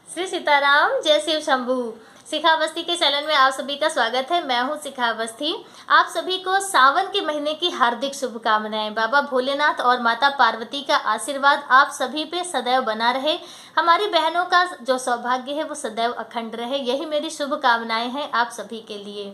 श्री सीताराम, जय शिव शंभू। शिखा अवस्थी के चैनल में आप सभी का स्वागत है। मैं हूं शिखा अवस्थी। आप सभी को सावन के महीने की हार्दिक शुभकामनाएं। बाबा भोलेनाथ और माता पार्वती का आशीर्वाद आप सभी पे सदैव बना रहे। हमारी बहनों का जो सौभाग्य है वो सदैव अखंड रहे, यही मेरी शुभकामनाएं हैं आप सभी के लिए।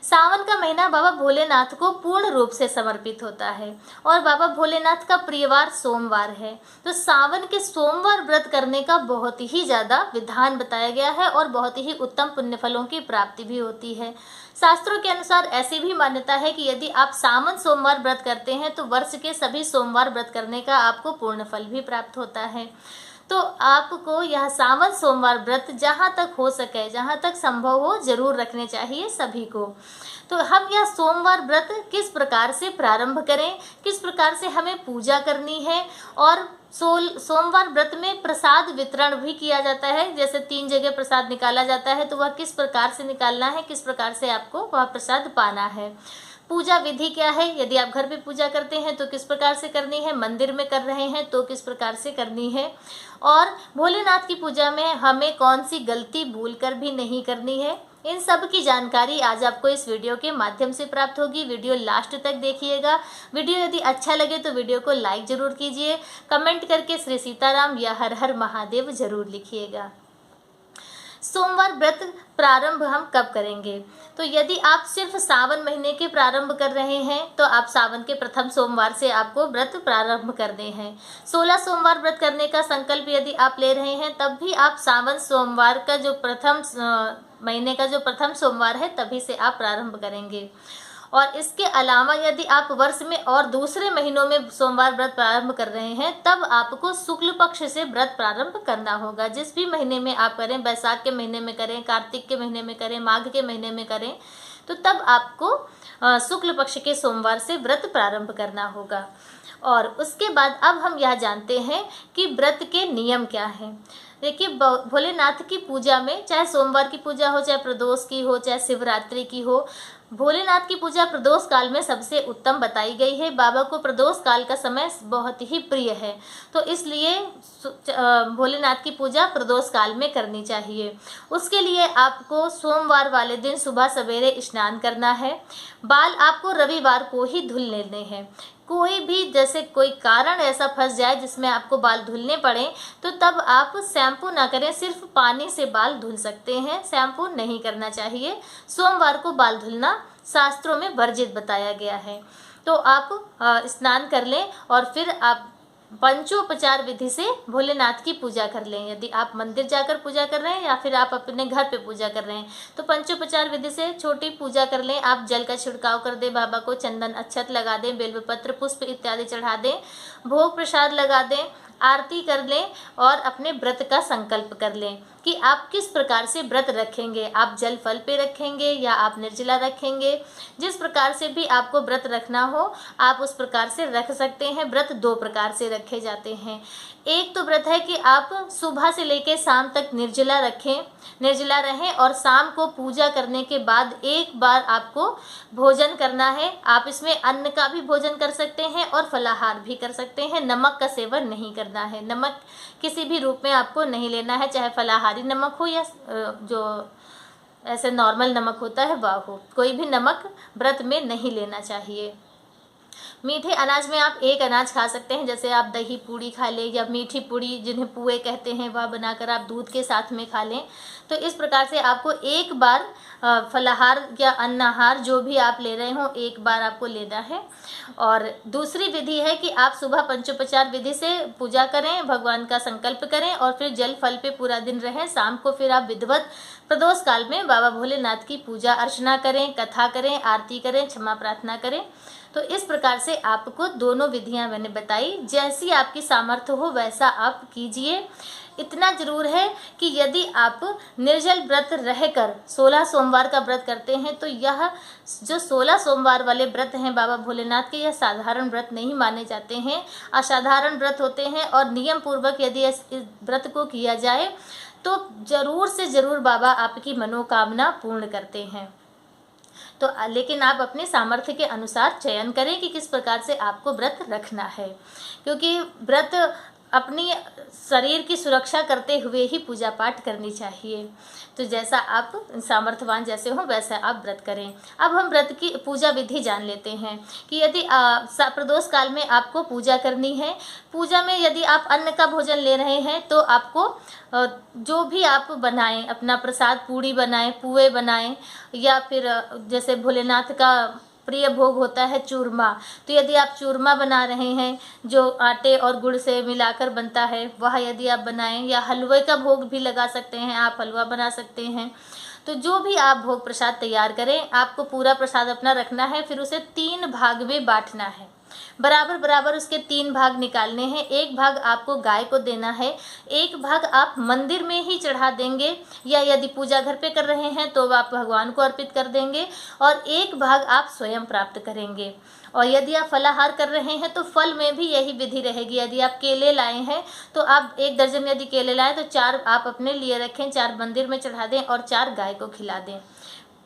सावन का महीना बाबा भोलेनाथ को पूर्ण रूप से समर्पित होता है और बाबा भोलेनाथ का प्रियवार सोमवार है। तो सावन के सोमवार व्रत करने का बहुत ही ज़्यादा विधान बताया गया है और बहुत ही उत्तम पुण्य फलों की प्राप्ति भी होती है। शास्त्रों के अनुसार ऐसी भी मान्यता है कि यदि आप सावन सोमवार व्रत करते हैं तो वर्ष के सभी सोमवार व्रत करने का आपको पूर्ण फल भी प्राप्त होता है। तो आपको यह सावन सोमवार व्रत जहाँ तक हो सके, जहाँ तक संभव हो, जरूर रखने चाहिए सभी को। तो हम यह सोमवार व्रत किस प्रकार से प्रारंभ करें, किस प्रकार से हमें पूजा करनी है, और सोमवार व्रत में प्रसाद वितरण भी किया जाता है। जैसे 3 जगह प्रसाद निकाला जाता है, तो वह किस प्रकार से निकालना है, किस प्रकार से आपको वह प्रसाद पाना है। पूजा विधि क्या है, यदि आप घर पे पूजा करते हैं तो किस प्रकार से करनी है, मंदिर में कर रहे हैं तो किस प्रकार से करनी है, और भोलेनाथ की पूजा में हमें कौन सी गलती भूल कर भी नहीं करनी है, इन सब की जानकारी आज आपको इस वीडियो के माध्यम से प्राप्त होगी। वीडियो लास्ट तक देखिएगा। वीडियो यदि अच्छा लगे तो वीडियो को लाइक जरूर कीजिए। कमेंट करके श्री सीताराम या हर हर महादेव जरूर लिखिएगा। सोमवार व्रत प्रारंभ हम कब करेंगे? तो यदि आप सिर्फ सावन महीने के प्रारंभ कर रहे हैं तो आप सावन के प्रथम सोमवार से आपको व्रत प्रारंभ करने हैं। 16 सोमवार व्रत करने का संकल्प यदि आप ले रहे हैं तब भी आप सावन सोमवार का जो महीने का जो प्रथम सोमवार है तभी से आप प्रारंभ करेंगे। और इसके अलावा यदि आप वर्ष में और दूसरे महीनों में सोमवार व्रत प्रारंभ कर रहे हैं तब आपको शुक्ल पक्ष से व्रत प्रारंभ करना होगा। जिस भी महीने में आप करें, बैसाख के महीने में करें, कार्तिक के महीने में करें, माघ के महीने में करें, तो तब आपको शुक्ल पक्ष के सोमवार से व्रत प्रारंभ करना होगा। और उसके बाद अब हम यह जानते हैं कि व्रत के नियम क्या हैं। देखिए, भोलेनाथ की पूजा में चाहे सोमवार की पूजा हो, चाहे प्रदोष की हो, चाहे शिवरात्रि की हो, भोलेनाथ की पूजा प्रदोष काल में सबसे उत्तम बताई गई है। बाबा को प्रदोष काल का समय बहुत ही प्रिय है, तो इसलिए भोलेनाथ की पूजा प्रदोष काल में करनी चाहिए। उसके लिए आपको सोमवार वाले दिन सुबह सवेरे स्नान करना है। बाल आपको रविवार को ही धुल लेने हैं। कोई भी जैसे कोई कारण ऐसा फंस जाए जिसमें आपको बाल धुलने पड़े तो तब आप शैम्पू ना करें, सिर्फ पानी से बाल धुल सकते हैं, शैम्पू नहीं करना चाहिए। सोमवार को बाल धुलना शास्त्रों में वर्जित बताया गया है। तो आप स्नान कर लें और फिर आप पंचोपचार विधि से भोलेनाथ की पूजा कर लें। यदि आप मंदिर जाकर पूजा कर रहे हैं या फिर आप अपने घर पे पूजा कर रहे हैं तो पंचोपचार विधि से छोटी पूजा कर लें। आप जल का छिड़काव कर दें, बाबा को चंदन अक्षत लगा दें, बेलपत्र पुष्प इत्यादि चढ़ा दें, भोग प्रसाद लगा दें, आरती कर लें और अपने व्रत का संकल्प कर लें कि आप किस प्रकार से व्रत रखेंगे। आप जल फल पे रखेंगे या आप निर्जला रखेंगे, जिस प्रकार से भी आपको व्रत रखना हो आप उस प्रकार से रख सकते हैं। व्रत 2 प्रकार से रखे जाते हैं। एक तो व्रत है कि आप सुबह से लेकर शाम तक निर्जला रहें और शाम को पूजा करने के बाद एक बार आपको भोजन करना है। आप इसमें अन्न का भी भोजन कर सकते हैं और फलाहार भी कर सकते हैं। नमक का सेवन नहीं करना है, नमक किसी भी रूप में आपको नहीं लेना है, चाहे फलाहारी नमक हो या जो ऐसे नॉर्मल नमक होता है वह हो, कोई भी नमक व्रत में नहीं लेना चाहिए। मीठे अनाज में आप एक अनाज खा सकते हैं, जैसे आप दही पूड़ी खा लें या मीठी पूड़ी जिन्हें पुए कहते हैं वह बनाकर आप दूध के साथ में खा लें। तो इस प्रकार से आपको एक बार फलाहार या अन्नाहार जो भी आप ले रहे हो एक बार आपको लेना है। और दूसरी विधि है कि आप सुबह पंचोपचार विधि से पूजा करें, भगवान का संकल्प करें और फिर जल फल पे पूरा दिन रहें। शाम को फिर आप विधिवत प्रदोष काल में बाबा भोलेनाथ की पूजा अर्चना करें, कथा करें, आरती करें, क्षमा प्रार्थना करें। तो इस प्रकार से आपको दोनों विधियां मैंने बताई, जैसी आपकी सामर्थ्य हो वैसा आप कीजिए। इतना जरूर है कि यदि आप निर्जल व्रत रहकर 16 सोमवार का व्रत करते हैं तो यह जो 16 सोमवार वाले व्रत हैं बाबा भोलेनाथ के, यह साधारण व्रत नहीं माने जाते हैं, असाधारण व्रत होते हैं। और नियम पूर्वक यदि इस व्रत को किया जाए तो जरूर से जरूर बाबा आपकी मनोकामना पूर्ण करते हैं। तो लेकिन आप अपने सामर्थ्य के अनुसार चयन करें कि किस प्रकार से आपको व्रत रखना है, क्योंकि व्रत अपनी शरीर की सुरक्षा करते हुए ही पूजा पाठ करनी चाहिए। तो जैसा आप सामर्थ्यवान जैसे हो वैसा आप व्रत करें। अब हम व्रत की पूजा विधि जान लेते हैं कि यदि प्रदोष काल में आपको पूजा करनी है, पूजा में यदि आप अन्न का भोजन ले रहे हैं तो आपको जो भी आप बनाएं, अपना प्रसाद पूड़ी बनाएं, पुए बनाएं, या फिर जैसे भोलेनाथ का प्रिय भोग होता है चूरमा, तो यदि आप चूरमा बना रहे हैं जो आटे और गुड़ से मिलाकर बनता है वह यदि आप बनाएं, या हलवे का भोग भी लगा सकते हैं, आप हलवा बना सकते हैं। तो जो भी आप भोग प्रसाद तैयार करें, आपको पूरा प्रसाद अपना रखना है, फिर उसे 3 भाग में बांटना है। बराबर बराबर उसके 3 भाग निकालने हैं। एक भाग आपको गाय को देना है, एक भाग आप मंदिर में ही चढ़ा देंगे, या यदि पूजा घर पे कर रहे हैं तो आप भगवान को अर्पित कर देंगे, और एक भाग आप स्वयं प्राप्त करेंगे। और यदि आप फलाहार कर रहे हैं तो फल में भी यही विधि रहेगी। यदि आप केले लाए हैं तो आप 1 दर्जन यदि केले लाए तो 4 आप अपने लिए रखें, 4 मंदिर में चढ़ा दें और 4 गाय को खिला दें।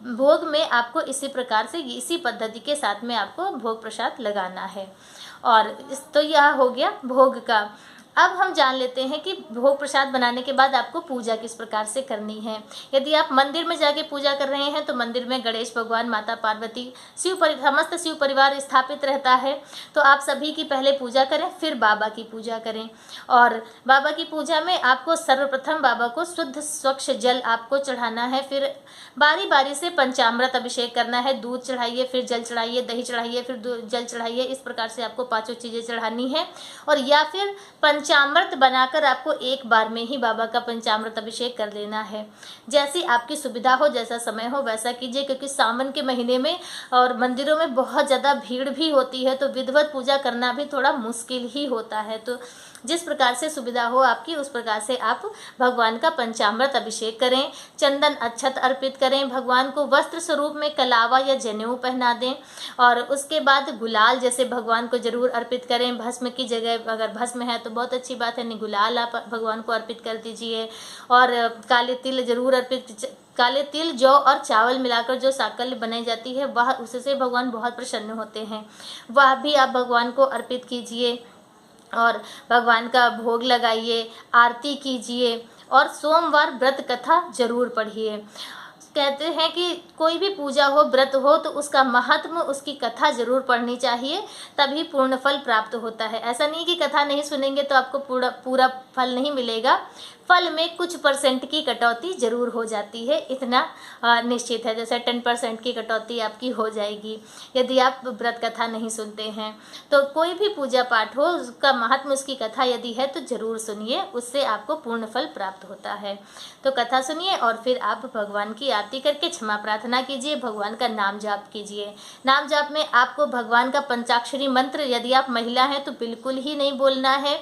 भोग में आपको इसी प्रकार से इसी पद्धति के साथ में आपको भोग प्रसाद लगाना है। और तो यह हो गया भोग का। अब हम जान लेते हैं कि भोग प्रसाद बनाने के बाद आपको पूजा किस प्रकार से करनी है। यदि आप मंदिर में जाके पूजा कर रहे हैं तो मंदिर में गणेश भगवान, माता पार्वती, समस्त शिव परिवार स्थापित रहता है, तो आप सभी की पहले पूजा करें, फिर बाबा की पूजा करें। और बाबा की पूजा में आपको सर्वप्रथम बाबा को शुद्ध स्वच्छ जल आपको चढ़ाना है, फिर बारी बारी से पंचामृत अभिषेक करना है। दूध चढ़ाइए, फिर जल चढ़ाइए, दही चढ़ाइए, फिर जल चढ़ाइए। इस प्रकार से आपको 5 चीज़ें चढ़ानी है। और या फिर पंचामृत बनाकर आपको एक बार में ही बाबा का पंचामृत अभिषेक कर लेना है। जैसी आपकी सुविधा हो, जैसा समय हो वैसा कीजिए, क्योंकि सावन के महीने में और मंदिरों में बहुत ज़्यादा भीड़ भी होती है, तो विधिवत पूजा करना भी थोड़ा मुश्किल ही होता है। तो जिस प्रकार से सुविधा हो आपकी, उस प्रकार से आप भगवान का पंचामृत अभिषेक करें, चंदन अक्षत अर्पित करें, भगवान को वस्त्र स्वरूप में कलावा या जनेऊ पहना दें, और उसके बाद गुलाल जैसे भगवान को जरूर अर्पित करें। भस्म की जगह अगर भस्म है तो बहुत अच्छी बात है, नहीं गुलाल आप भगवान को अर्पित कर दीजिए। और काले तिल जरूर काले तिल, जौ और चावल मिलाकर जो साकल्य बनाई जाती है वह, उससे भगवान बहुत प्रसन्न होते हैं, वह भी आप भगवान को अर्पित कीजिए। और भगवान का भोग लगाइए, आरती कीजिए, और सोमवार व्रत कथा जरूर पढ़िए। कहते हैं कि कोई भी पूजा हो, व्रत हो, तो उसका महात्म, उसकी कथा जरूर पढ़नी चाहिए, तभी पूर्ण फल प्राप्त होता है। ऐसा नहीं कि कथा नहीं सुनेंगे तो आपको पूरा फल नहीं मिलेगा। फल में कुछ % की कटौती जरूर हो जाती है, इतना निश्चित है। जैसे 10% की कटौती आपकी हो जाएगी यदि आप व्रत कथा नहीं सुनते हैं। तो कोई भी पूजा पाठ हो, उसका महात्म, उसकी कथा यदि है तो जरूर सुनिए, उससे आपको पूर्ण फल प्राप्त होता है। तो कथा सुनिए और फिर आप भगवान की आरती करके क्षमा प्रार्थना कीजिए, भगवान का नाम जाप कीजिए। नाम जाप में आपको भगवान का पंचाक्षरी मंत्र, यदि आप महिला हैं तो बिल्कुल ही नहीं बोलना है,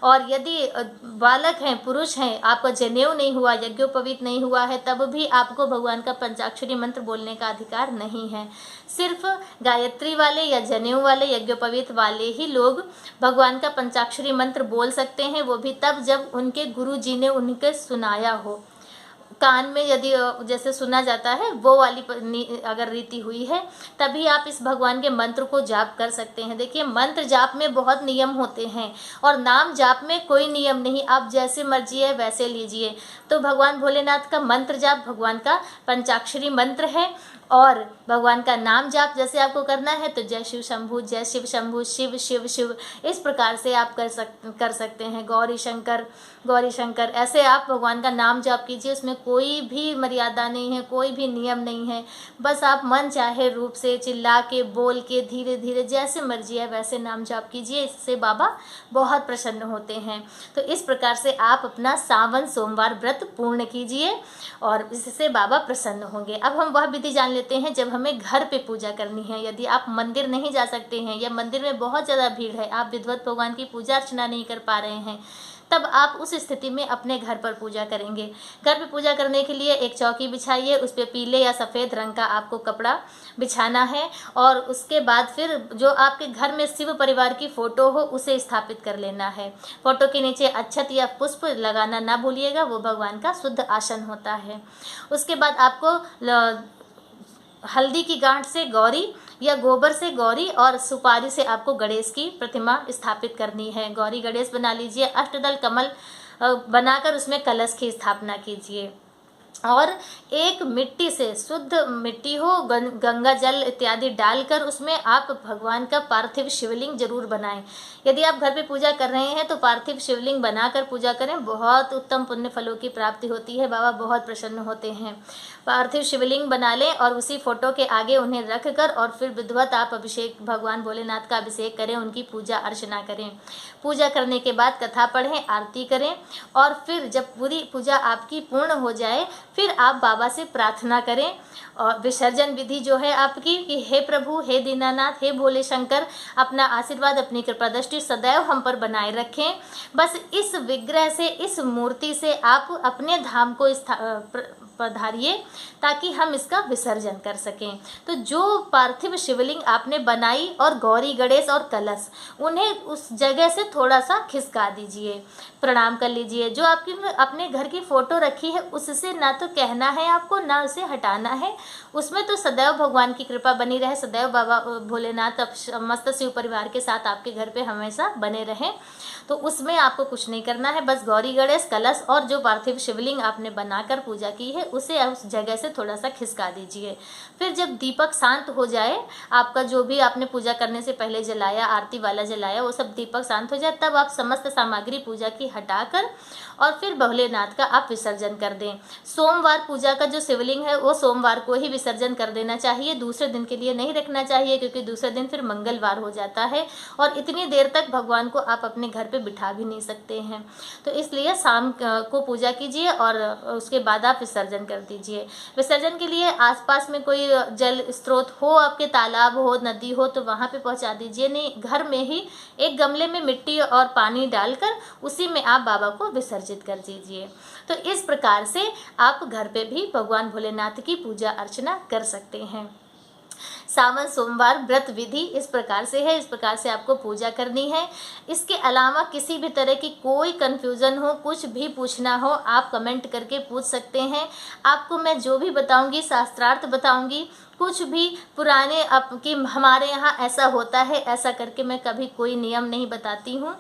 और यदि बालक हैं, पुरुष हैं, आपका जनेऊ नहीं हुआ, यज्ञोपवीत नहीं हुआ है, तब भी आपको भगवान का पंचाक्षरी मंत्र बोलने का अधिकार नहीं है। सिर्फ गायत्री वाले या जनेऊ वाले, यज्ञोपवीत वाले ही लोग भगवान का पंचाक्षरी मंत्र बोल सकते हैं, वो भी तब जब उनके गुरु जी ने उनके सुनाया हो। कान में यदि जैसे सुना जाता है वो वाली अगर रीति हुई है, तभी आप इस भगवान के मंत्र को जाप कर सकते हैं। देखिए, मंत्र जाप में बहुत नियम होते हैं और नाम जाप में कोई नियम नहीं, आप जैसे मर्जी है वैसे लीजिए। तो भगवान भोलेनाथ का मंत्र जाप भगवान का पंचाक्षरी मंत्र है, और भगवान का नाम जाप जैसे आपको करना है तो जय शिव शंभू, जय शिव शंभू, शिव शिव शिव, इस प्रकार से आप कर सकते हैं। गौरी शंकर, गौरी शंकर, ऐसे आप भगवान का नाम जाप कीजिए। उसमें कोई भी मर्यादा नहीं है, कोई भी नियम नहीं है, बस आप मन चाहे रूप से चिल्ला के, बोल के, धीरे धीरे, जैसे मर्जी है वैसे नाम जाप कीजिए। इससे बाबा बहुत प्रसन्न होते हैं। तो इस प्रकार से आप अपना सावन सोमवार व्रत पूर्ण कीजिए और इससे बाबा प्रसन्न होंगे। अब हम वह विधि जान लेते हैं जब हमें घर पे पूजा करनी है। यदि आप मंदिर नहीं जा सकते हैं या मंदिर में बहुत ज़्यादा भीड़ है, आप विधिवत भगवान की पूजा अर्चना नहीं कर पा रहे हैं, तब आप उस स्थिति में अपने घर पर पूजा करेंगे। घर पे पूजा करने के लिए एक चौकी बिछाइए, उस पर पीले या सफ़ेद रंग का आपको कपड़ा बिछाना है, और उसके बाद फिर जो आपके घर में शिव परिवार की फ़ोटो हो उसे स्थापित कर लेना है। फ़ोटो के नीचे अक्षत या पुष्प लगाना ना भूलिएगा, वो भगवान का शुद्ध आसन होता है। उसके बाद आपको हल्दी की गांठ से गौरी या गोबर से गौरी और सुपारी से आपको गणेश की प्रतिमा स्थापित करनी है। गौरी गणेश बना लीजिए, अष्टदल कमल बनाकर उसमें कलश की स्थापना कीजिए। और एक मिट्टी से, शुद्ध मिट्टी हो, गंगा जल इत्यादि डालकर उसमें आप भगवान का पार्थिव शिवलिंग जरूर बनाएं। यदि आप घर पे पूजा कर रहे हैं तो पार्थिव शिवलिंग बनाकर पूजा करें, बहुत उत्तम पुण्य फलों की प्राप्ति होती है। बाबा बहुत प्रसन्न होते हैं। पार्थिव शिवलिंग बना लें और उसी फोटो के आगे उन्हें रख कर और फिर विधिवत आप अभिषेक, भगवान भोलेनाथ का अभिषेक करें, उनकी पूजा अर्चना करें। पूजा करने के बाद कथा पढ़ें, आरती करें और फिर जब पूरी पूजा आपकी पूर्ण हो जाए फिर आप बाबा से प्रार्थना करें। और विसर्जन विधि जो है आपकी कि हे प्रभु, हे दीनानाथ, हे भोले शंकर, अपना आशीर्वाद, अपनी कृपा दृष्टि सदैव हम पर बनाए रखें। बस इस विग्रह से, इस मूर्ति से आप अपने धाम को पधारिए ताकि हम इसका विसर्जन कर सकें। तो जो पार्थिव शिवलिंग आपने बनाई और गौरी गणेश और कलश, उन्हें उस जगह से थोड़ा सा खिसका दीजिए, प्रणाम कर लीजिए। जो आपकी अपने घर की फ़ोटो रखी है उससे ना तो कहना है आपको, ना उसे हटाना है। उसमें तो सदैव भगवान की कृपा बनी रहे, सदैव बाबा भोलेनाथ समस्त शिव परिवार के साथ आपके घर पे हमेशा बने रहें। तो उसमें आपको कुछ नहीं करना है, बस गौरी गणेश, कलश और जो पार्थिव शिवलिंग आपने बनाकर पूजा की है उसे उस जगह से थोड़ा सा खिसका दीजिए। फिर जब दीपक शांत हो जाए, आपका जो भी आपने पूजा करने से पहले जलाया, आरती वाला जलाया, वो सब दीपक शांत हो जाए, तब आप समस्त सामग्री पूजा की हटाकर और फिर भोलेनाथ का आप विसर्जन कर दें। सोमवार पूजा का जो शिवलिंग है वो सोमवार को ही विसर्जन कर देना चाहिए, दूसरे दिन के लिए नहीं रखना चाहिए, क्योंकि दूसरे दिन फिर मंगलवार हो जाता है और इतनी देर तक भगवान को आप अपने घर पे बिठा भी नहीं सकते हैं। तो इसलिए शाम को पूजा कीजिए और उसके बाद आप विसर्जन कर दीजिए। विसर्जन के लिए आसपास में कोई जल स्रोत हो, आपके तालाब हो, नदी हो, तो वहाँ पे पहुँचा दीजिए। नहीं, घर में ही एक गमले में मिट्टी और पानी डालकर उसी में आप बाबा को विसर्जित कर दीजिए। तो इस प्रकार से आप घर पे भी भगवान भोलेनाथ की पूजा अर्चना कर सकते हैं। सावन सोमवार व्रत विधि इस प्रकार से है, इस प्रकार से आपको पूजा करनी है। इसके अलावा किसी भी तरह की कोई कन्फ्यूज़न हो, कुछ भी पूछना हो, आप कमेंट करके पूछ सकते हैं। आपको मैं जो भी बताऊंगी शास्त्रार्थ बताऊंगी, कुछ भी पुराने कि हमारे यहाँ ऐसा होता है, ऐसा करके मैं कभी कोई नियम नहीं बताती हूँ।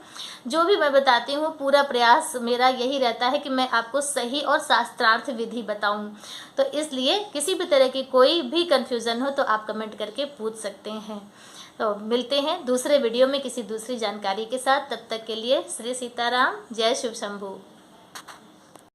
जो भी मैं बताती हूँ पूरा प्रयास मेरा यही रहता है कि मैं आपको सही और शास्त्रार्थ विधि बताऊँ। तो इसलिए किसी भी तरह की कोई भी कन्फ्यूज़न हो तो आप कमेंट करके पूछ सकते हैं। तो मिलते हैं दूसरे वीडियो में किसी दूसरी जानकारी के साथ। तब तक के लिए श्री सीताराम, जय शिव शंभू।